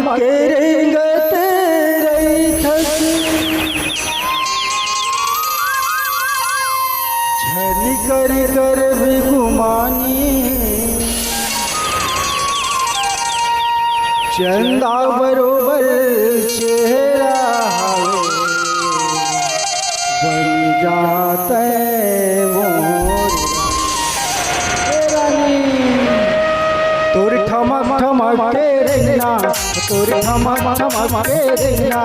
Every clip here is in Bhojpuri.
के रेंगत रही थस छली कर कर भी गुमानी चंदा बरोबर चेहरा बन जाते तोर ठमक ठमक के रहना तोर ठमक ठमक के रहना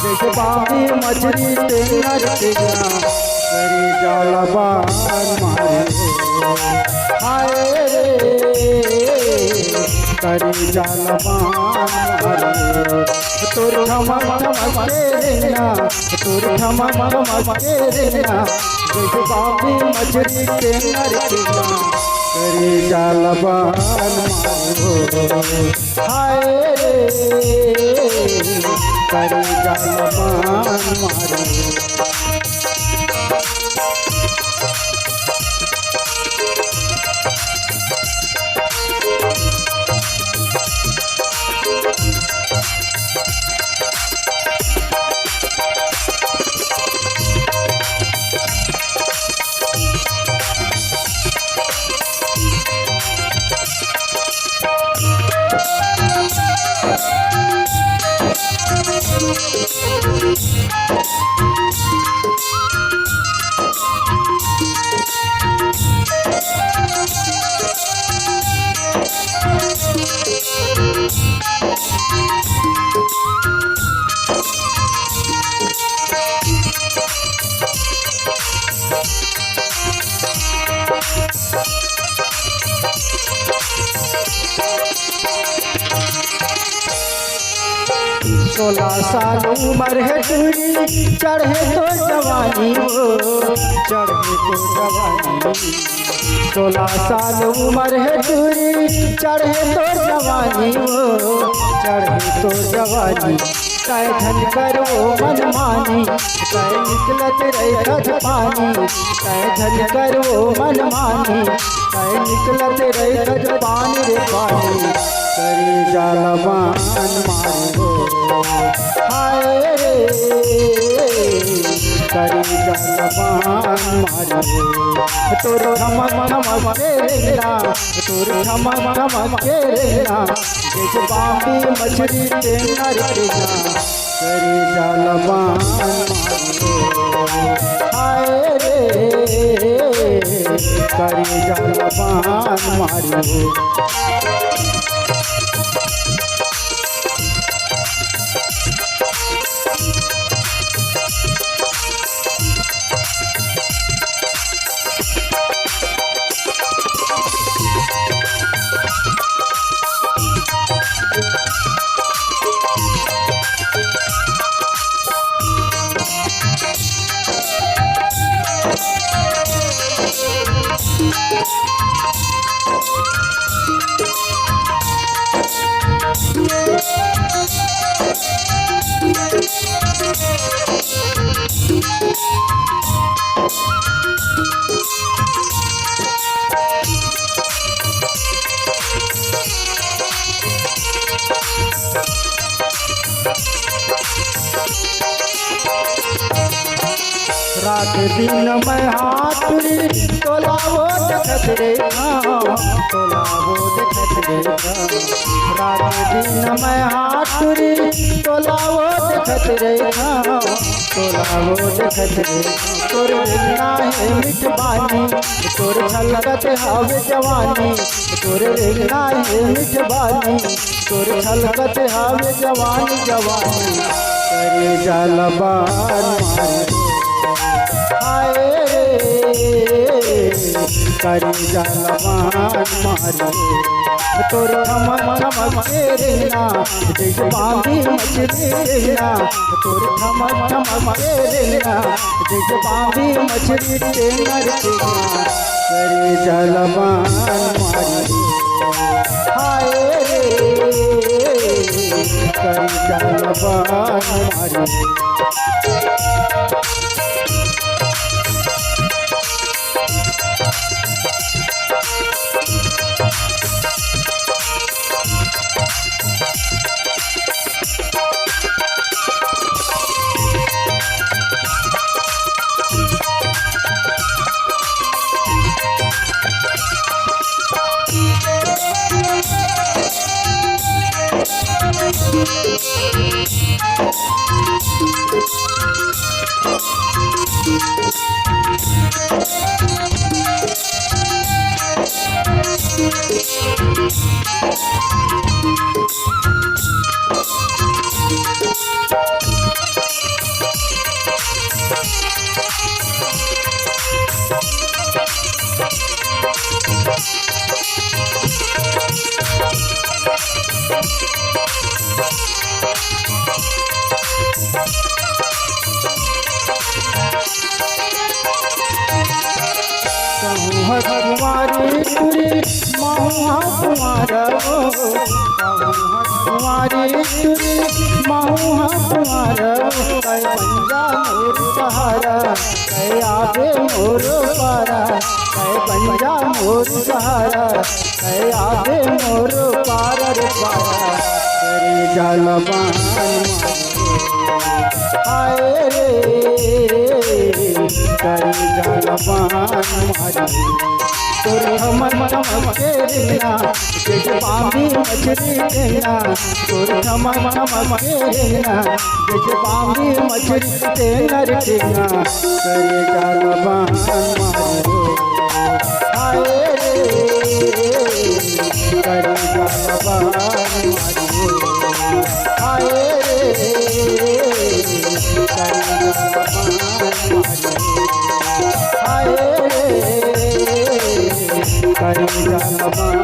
जैसे बामी मछली तेना तेना करी जाला बान मारे हाय रे करी जाला बान मारे तोर ठमक ठमक के रहना तोर ठमक ठमक के रहना जैसे बामी मछली तेना तेना करी जाला बान मारो हाय रे करी जाला बान मारो सोलह साल उम्र है तुरी चढ़े तो जवानी हो चढ़े तो जवानी 16 साल उम्र है तुरी चढ़े तो जवानी हो चढ़े तो जवानी कह धन करो मन मानी कह निकलत रही कथ पानी कह धन करो मन मानी कह निकलत रही कथ पानी रे पानी करी जाला बान मारो हाय रे करी जाला बान मारो तोर ठमक ठमक के रहना तोर ठमक ठमक के रहना जैसे बामी मछली तेना रहना करी जाला बान मारो हाय रे करी जाला बान मारो रात दिन मैं हाथुरी तोला वो देखत रे तोला वो देखत रे रात दिन मैं हाथुरी तोला वो देखत रे तोला वो देखत रे तोर रेंगना है मिठ बानी तोर छलकत हावे जवानी तोर रेंगना है मिठ बानी तोर छलकत हावे जवानी जवानी करे जाला बान मारे हाय रे करी जाला बान मारो तोर ठमक ठमक के रहना जैसे बामी मछली रहना तोर ठमक ठमक के रहना जैसे बामी मछली तेना रहना करी जाला बान मारो हाय रे करी जाला बान मारो कुमारी तुरी महुआ कुमारा कुमारी तुरी महुआ कुमारा कै पंजा मोर सहारा कै आगे मोर पारा कै पंजा मोर सहारा कै आगे मोर पारा रे पारा तेरे जलवान आए रे तेरे जलवान मारी तोरे हमर मन के रेना जैसे बांधी मछली देना तोरे हमर मन के रेना जैसे बांधी मछली देना रे देना तेरे जलवान मारो आए रे तेरे जलवान मारो आए रे तेरे जलवान मारो आए रे करी जलवान।